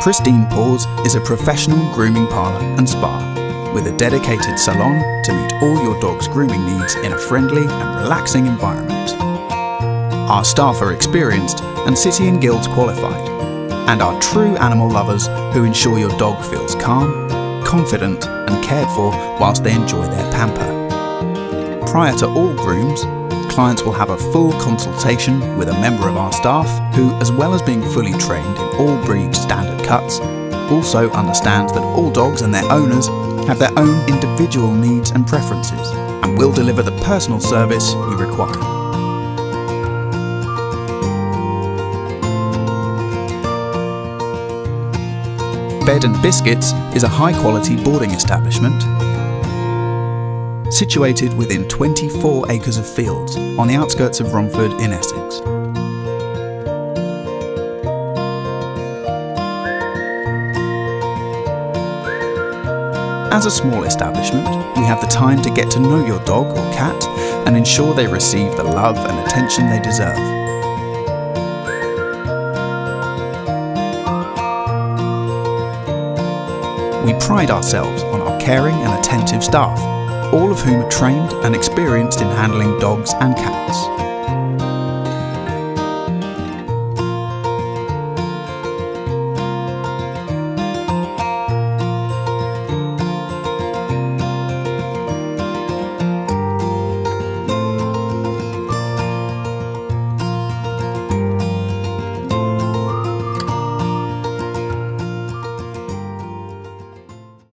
Pristine Paws is a professional grooming parlour and spa with a dedicated salon to meet all your dog's grooming needs in a friendly and relaxing environment. Our staff are experienced and City and Guilds qualified, and are true animal lovers who ensure your dog feels calm, confident and cared for whilst they enjoy their pamper. Prior to all grooms, clients will have a full consultation with a member of our staff who, as well as being fully trained in all breed standard cuts, also understands that all dogs and their owners have their own individual needs and preferences and will deliver the personal service you require. Bed and Biscuits is a high-quality boarding establishment situated within 24 acres of fields on the outskirts of Romford in Essex. As a small establishment, we have the time to get to know your dog or cat and ensure they receive the love and attention they deserve. We pride ourselves on our caring and attentive staff, all of whom are trained and experienced in handling dogs and cats.